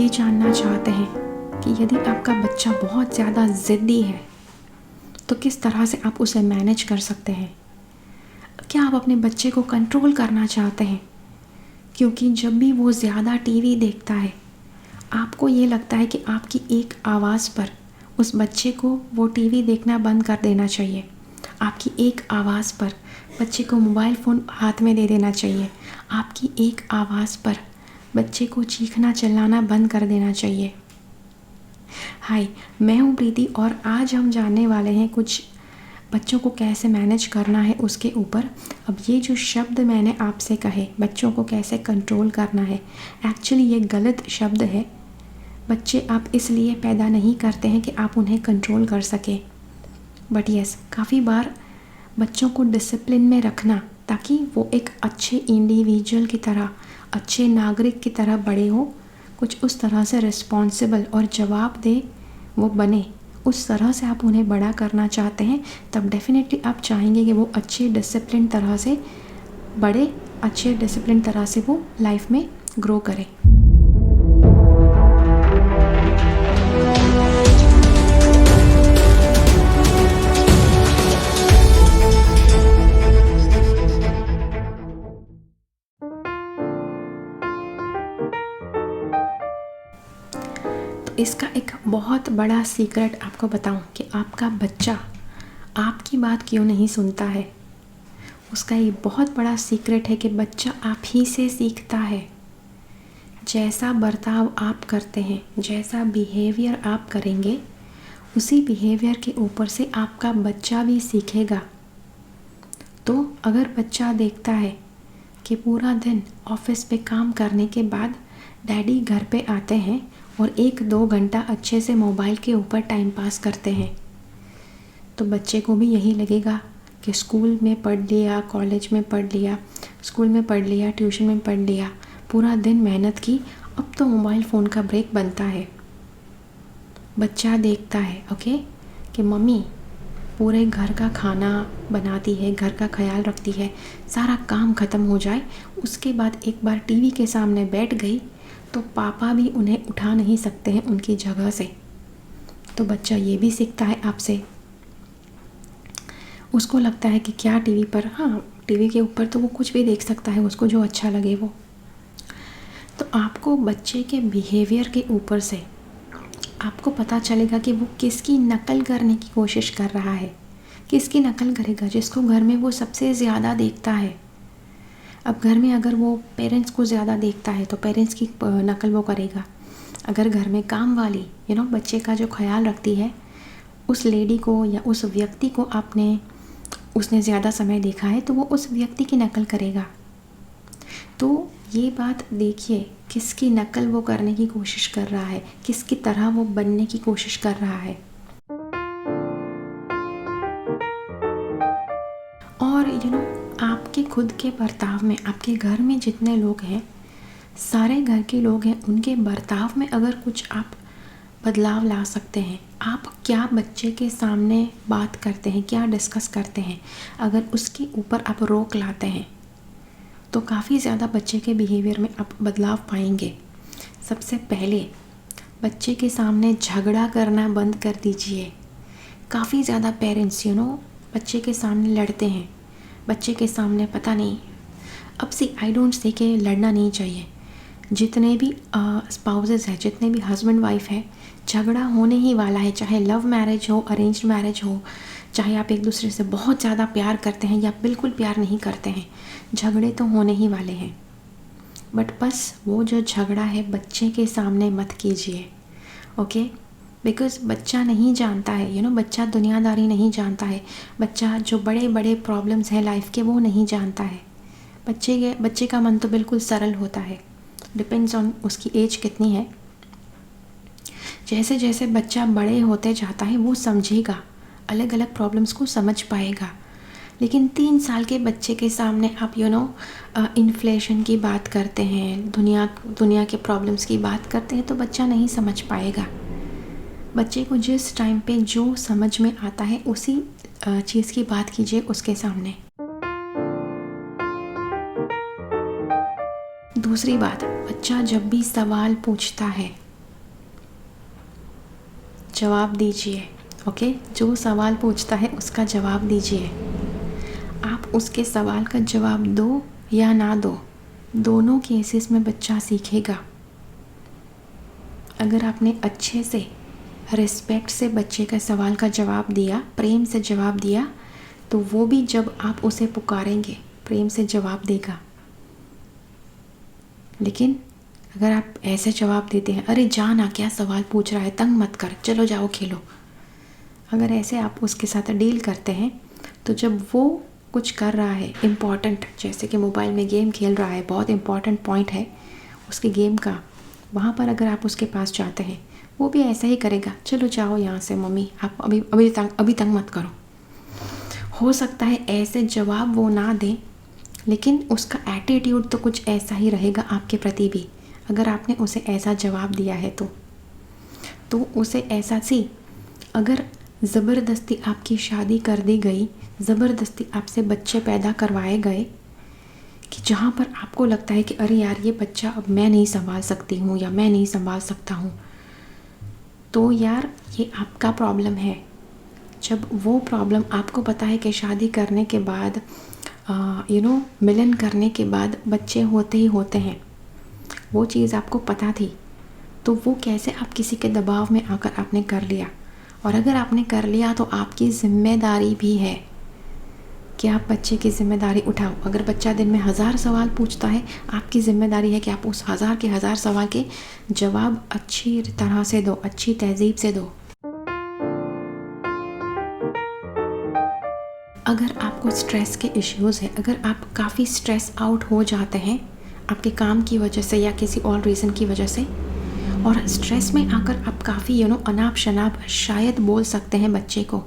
ये जानना चाहते हैं कि यदि आपका बच्चा बहुत ज़्यादा ज़िद्दी है तो किस तरह से आप उसे मैनेज कर सकते हैं। क्या आप अपने बच्चे को कंट्रोल करना चाहते हैं? क्योंकि जब भी वो ज़्यादा टीवी देखता है, आपको ये लगता है कि आपकी एक आवाज़ पर उस बच्चे को वो टीवी देखना बंद कर देना चाहिए। आपकी एक आवाज़ पर बच्चे को मोबाइल फ़ोन हाथ में दे देना चाहिए। आपकी एक आवाज़ पर बच्चे को चीखना चिल्लाना बंद कर देना चाहिए। हाय, मैं हूँ प्रीति और आज हम जानने वाले हैं कुछ बच्चों को कैसे मैनेज करना है उसके ऊपर। अब ये जो शब्द मैंने आपसे कहे, बच्चों को कैसे कंट्रोल करना है, एक्चुअली ये गलत शब्द है। बच्चे आप इसलिए पैदा नहीं करते हैं कि आप उन्हें कंट्रोल कर सकें, बट यस, काफ़ी बार बच्चों को डिसिप्लिन में रखना ताकि वो एक अच्छे इंडिविजुअल की तरह, अच्छे नागरिक की तरह बड़े हो, कुछ उस तरह से रिस्पॉन्सिबल और जवाबदेह वो बने, उस तरह से आप उन्हें बड़ा करना चाहते हैं, तब डेफिनेटली आप चाहेंगे कि वो अच्छे डिसिप्लिन तरह से बड़े, अच्छे डिसिप्लिन तरह से वो लाइफ में ग्रो करें। इसका एक बहुत बड़ा सीक्रेट आपको बताऊं कि आपका बच्चा आपकी बात क्यों नहीं सुनता है। उसका ये बहुत बड़ा सीक्रेट है कि बच्चा आप ही से सीखता है। जैसा बर्ताव आप करते हैं, जैसा बिहेवियर आप करेंगे, उसी बिहेवियर के ऊपर से आपका बच्चा भी सीखेगा। तो अगर बच्चा देखता है कि पूरा दिन ऑफिस पे काम करने के बाद डैडी घर पे आते हैं और 1-2 घंटा अच्छे से मोबाइल के ऊपर टाइम पास करते हैं, तो बच्चे को भी यही लगेगा कि स्कूल में पढ़ लिया, कॉलेज में पढ़ लिया, स्कूल में पढ़ लिया, ट्यूशन में पढ़ लिया, पूरा दिन मेहनत की, अब तो मोबाइल फ़ोन का ब्रेक बनता है। बच्चा देखता है ओके कि मम्मी पूरे घर का खाना बनाती है, घर का ख्याल रखती है, सारा काम ख़त्म हो जाए, उसके बाद एक बार टीवी के सामने बैठ गई तो पापा भी उन्हें उठा नहीं सकते हैं उनकी जगह से। तो बच्चा ये भी सीखता है आपसे। उसको लगता है कि क्या टीवी पर, हाँ टीवी के ऊपर तो वो कुछ भी देख सकता है, उसको जो अच्छा लगे वो। तो आपको बच्चे के बिहेवियर के ऊपर से आपको पता चलेगा कि वो किसकी नकल करने की कोशिश कर रहा है। किसकी नकल करेगा? जिसको घर में वो सबसे ज़्यादा देखता है। अब घर में अगर वो पेरेंट्स को ज़्यादा देखता है तो पेरेंट्स की नकल वो करेगा। अगर घर में काम वाली बच्चे का जो ख्याल रखती है, उस लेडी को या उस व्यक्ति को उसने ज़्यादा समय देखा है तो वो उस व्यक्ति की नकल करेगा। तो ये बात देखिए, किसकी नकल वो करने की कोशिश कर रहा है, किसकी तरह वो बनने की कोशिश कर रहा है। और आपके खुद के बर्ताव में, आपके घर में जितने लोग हैं, सारे घर के लोग हैं, उनके बर्ताव में अगर कुछ आप बदलाव ला सकते हैं, आप क्या बच्चे के सामने बात करते हैं, क्या डिस्कस करते हैं, अगर उसके ऊपर आप रोक लाते हैं तो काफ़ी ज़्यादा बच्चे के बिहेवियर में आप बदलाव पाएंगे। सबसे पहले बच्चे के सामने झगड़ा करना बंद कर दीजिए। काफ़ी ज़्यादा पेरेंट्स बच्चे के सामने लड़ते हैं, बच्चे के सामने पता नहीं। अब आई डोंट से कि लड़ना नहीं चाहिए। जितने भी स्पाउसेस हैं, जितने भी हस्बैंड वाइफ हैं, झगड़ा होने ही वाला है, चाहे लव मैरिज हो, अरेंज्ड मैरिज हो, चाहे आप एक दूसरे से बहुत ज़्यादा प्यार करते हैं या बिल्कुल प्यार नहीं करते हैं, झगड़े तो होने ही वाले हैं। बट बस वो जो झगड़ा है बच्चे के सामने मत कीजिए, ओके? बिकॉज़ बच्चा नहीं जानता है, बच्चा दुनियादारी नहीं जानता है। बच्चा जो बड़े बड़े प्रॉब्लम्स हैं लाइफ के वो नहीं जानता है। बच्चे का मन तो बिल्कुल सरल होता है, डिपेंड्स ऑन उसकी एज कितनी है। जैसे जैसे बच्चा बड़े होते जाता है वो समझेगा, अलग अलग प्रॉब्लम्स को समझ पाएगा। लेकिन 3 साल के बच्चे के सामने आप इन्फ्लेशन की बात करते हैं, दुनिया के प्रॉब्लम्स की बात करते हैं तो बच्चा नहीं समझ पाएगा। बच्चे को जिस टाइम पे जो समझ में आता है उसी चीज़ की बात कीजिए उसके सामने। दूसरी बात, बच्चा जब भी सवाल पूछता है जवाब दीजिए। ओके, जो सवाल पूछता है उसका जवाब दीजिए। आप उसके सवाल का जवाब दो या ना दो, दोनों केसेस में बच्चा सीखेगा। अगर आपने अच्छे से रिस्पेक्ट से बच्चे का सवाल का जवाब दिया, प्रेम से जवाब दिया, तो वो भी जब आप उसे पुकारेंगे प्रेम से जवाब देगा। लेकिन अगर आप ऐसे जवाब देते हैं, अरे जा ना, क्या सवाल पूछ रहा है, तंग मत कर, चलो जाओ खेलो, अगर ऐसे आप उसके साथ डील करते हैं, तो जब वो कुछ कर रहा है इम्पॉर्टेंट, जैसे कि मोबाइल में गेम खेल रहा है, बहुत इम्पॉर्टेंट पॉइंट है उसके गेम का, वहाँ पर अगर आप उसके पास जाते हैं, वो भी ऐसा ही करेगा, चलो जाओ यहाँ से मम्मी, आप अभी तंग मत करो। हो सकता है ऐसे जवाब वो ना दें, लेकिन उसका एटीट्यूड तो कुछ ऐसा ही रहेगा आपके प्रति भी। अगर आपने उसे ऐसा जवाब दिया है तो उसे ऐसा सी, अगर ज़बरदस्ती आपकी शादी कर दी गई, ज़बरदस्ती आपसे बच्चे पैदा करवाए गए, कि जहाँ पर आपको लगता है कि अरे यार ये बच्चा अब मैं नहीं संभाल सकती हूँ या मैं नहीं संभाल सकता हूँ, तो यार ये आपका प्रॉब्लम है। जब वो प्रॉब्लम आपको पता है कि शादी करने के बाद मिलन करने के बाद बच्चे होते ही होते हैं, वो चीज़ आपको पता थी, तो वो कैसे आप किसी के दबाव में आकर आपने कर लिया। और अगर आपने कर लिया तो आपकी ज़िम्मेदारी भी है कि आप बच्चे की ज़िम्मेदारी उठाओ। अगर बच्चा दिन में 1000 सवाल पूछता है, आपकी ज़िम्मेदारी है कि आप उस 1000 के 1000 सवाल के जवाब अच्छी तरह से दो, अच्छी तहज़ीब से दो। अगर आपको स्ट्रेस के इश्यूज़ है, अगर आप काफ़ी स्ट्रेस आउट हो जाते हैं आपके काम की वजह से या किसी और रीज़न की वजह से, और स्ट्रेस में आकर आप काफ़ी अनाप शनाप शायद बोल सकते हैं बच्चे को,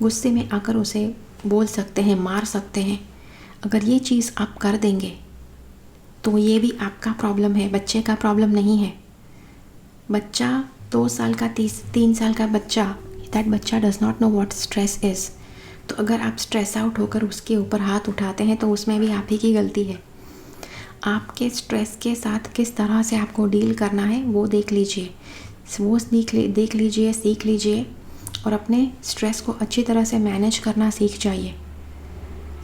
गुस्से में आकर उसे बोल सकते हैं, मार सकते हैं, अगर ये चीज़ आप कर देंगे तो ये भी आपका प्रॉब्लम है, बच्चे का प्रॉब्लम नहीं है। बच्चा 2 साल का 3 साल का बच्चा, दैट बच्चा does not know what stress is. तो अगर आप स्ट्रेस आउट होकर उसके ऊपर हाथ उठाते हैं तो उसमें भी आप ही की गलती है। आपके स्ट्रेस के साथ किस तरह से आपको डील करना है वो देख लीजिए, वो देख लीजिए, सीख लीजिए, और अपने स्ट्रेस को अच्छी तरह से मैनेज करना सीख जाइए।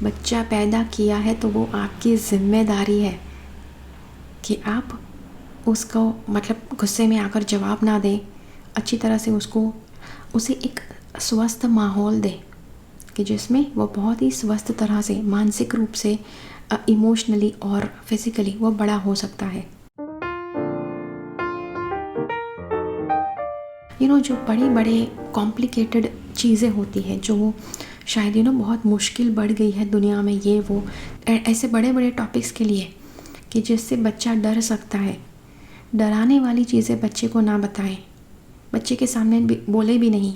बच्चा पैदा किया है तो वो आपकी ज़िम्मेदारी है कि आप उसको मतलब गुस्से में आकर जवाब ना दें, अच्छी तरह से उसे एक स्वस्थ माहौल दें कि जिसमें वो बहुत ही स्वस्थ तरह से मानसिक रूप से, इमोशनली और फिज़िकली वो बड़ा हो सकता है। जो बड़े कॉम्प्लिकेटेड चीज़ें होती हैं, जो शायद बहुत मुश्किल बढ़ गई है दुनिया में, ये वो ऐसे बड़े टॉपिक्स के लिए कि जिससे बच्चा डर सकता है, डराने वाली चीज़ें बच्चे को ना बताएं, बच्चे के सामने बोले भी नहीं।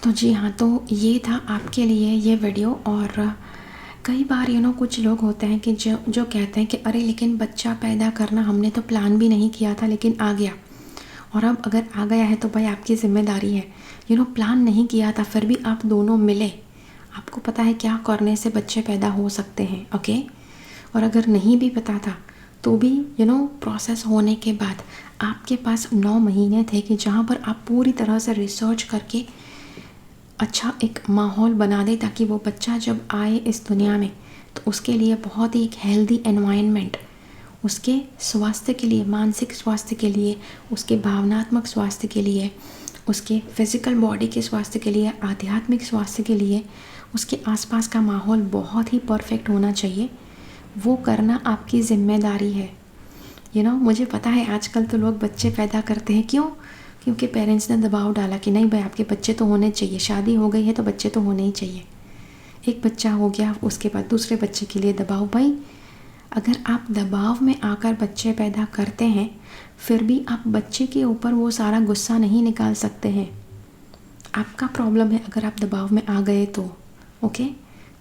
तो जी हाँ, तो ये था आपके लिए ये वीडियो। और कई बार कुछ लोग होते हैं कि जो कहते हैं कि अरे लेकिन बच्चा पैदा करना हमने तो प्लान भी नहीं किया था, लेकिन आ गया, और अब अगर आ गया है तो भाई आपकी ज़िम्मेदारी है। प्लान नहीं किया था फिर भी आप दोनों मिले, आपको पता है क्या करने से बच्चे पैदा हो सकते हैं। ओके, और अगर नहीं भी पता था तो भी प्रोसेस होने के बाद आपके पास 9 महीने थे कि जहाँ पर आप पूरी तरह से रिसर्च करके अच्छा एक माहौल बना दे, ताकि वो बच्चा जब आए इस दुनिया में तो उसके लिए बहुत ही एक हेल्दी एनवायरनमेंट, उसके स्वास्थ्य के लिए, मानसिक स्वास्थ्य के लिए, उसके भावनात्मक स्वास्थ्य के लिए, उसके फिज़िकल बॉडी के स्वास्थ्य के लिए, आध्यात्मिक स्वास्थ्य के लिए, उसके आसपास का माहौल बहुत ही परफेक्ट होना चाहिए। वो करना आपकी ज़िम्मेदारी है। मुझे पता है आजकल तो लोग बच्चे पैदा करते हैं, क्यों? क्योंकि पेरेंट्स ने दबाव डाला कि नहीं भाई आपके बच्चे तो होने चाहिए, शादी हो गई है तो बच्चे तो होने ही चाहिए। एक बच्चा हो गया, उसके बाद दूसरे बच्चे के लिए दबाव। भाई अगर आप दबाव में आकर बच्चे पैदा करते हैं, फिर भी आप बच्चे के ऊपर वो सारा गुस्सा नहीं निकाल सकते हैं, आपका प्रॉब्लम है अगर आप दबाव में आ गए तो। ओके,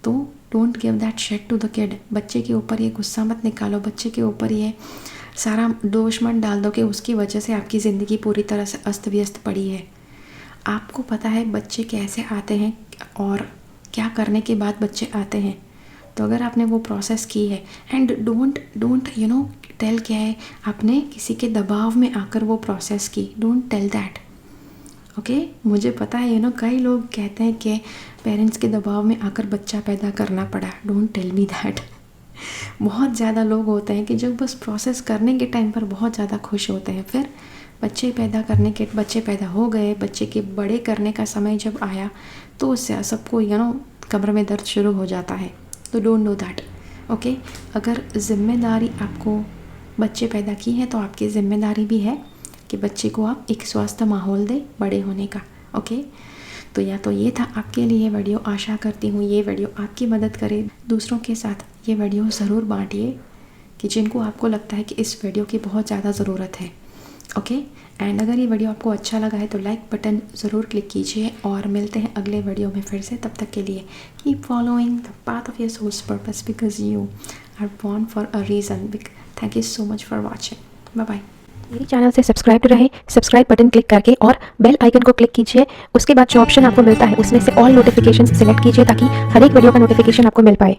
तो don't give that shit to the kid. बच्चे के ऊपर ये गुस्सा मत निकालो, बच्चे के ऊपर ये सारा दोष मत डाल दो कि उसकी वजह से आपकी ज़िंदगी पूरी तरह से अस्त व्यस्त पड़ी है। आपको पता है बच्चे कैसे आते हैं और क्या करने के बाद बच्चे आते हैं। तो अगर आपने वो प्रोसेस की है, एंड डोंट टेल क्या है आपने किसी के दबाव में आकर वो प्रोसेस की, डोंट टेल दैट। ओके मुझे पता है कई लोग कहते हैं कि पेरेंट्स के दबाव में आकर बच्चा पैदा करना पड़ा। Don't tell me that. बहुत ज़्यादा लोग होते हैं कि जब बस प्रोसेस करने के टाइम पर बहुत ज़्यादा खुश होते हैं, फिर बच्चे पैदा हो गए, बच्चे के बड़े करने का समय जब आया तो उससे सबको कमर में दर्द शुरू हो जाता है। तो डोंट डू दैट। ओके अगर जिम्मेदारी आपको बच्चे पैदा की है तो आपकी ज़िम्मेदारी भी है कि बच्चे को आप एक स्वस्थ माहौल दें बड़े होने का। ओके तो ये था आपके लिए वीडियो। आशा करती हूँ ये वीडियो आपकी मदद करे। दूसरों के साथ ये वीडियो ज़रूर बांटिए कि जिनको आपको लगता है कि इस वीडियो की बहुत ज़्यादा ज़रूरत है। ओके एंड अगर ये वीडियो आपको अच्छा लगा है तो लाइक बटन ज़रूर क्लिक कीजिए और मिलते हैं अगले वीडियो में फिर से। तब तक के लिए keep following the path of your soul's purpose because you are born for a reason. Thank you so much for watching. Bye bye. मेरे चैनल से सब्सक्राइब रहे, सब्सक्राइब बटन क्लिक करके और बेल आइकन को क्लिक कीजिए। उसके बाद जो ऑप्शन आपको मिलता है उसमें से ऑल नोटिफिकेशन सिलेक्ट कीजिए ताकि हर एक वीडियो का नोटिफिकेशन आपको मिल पाए।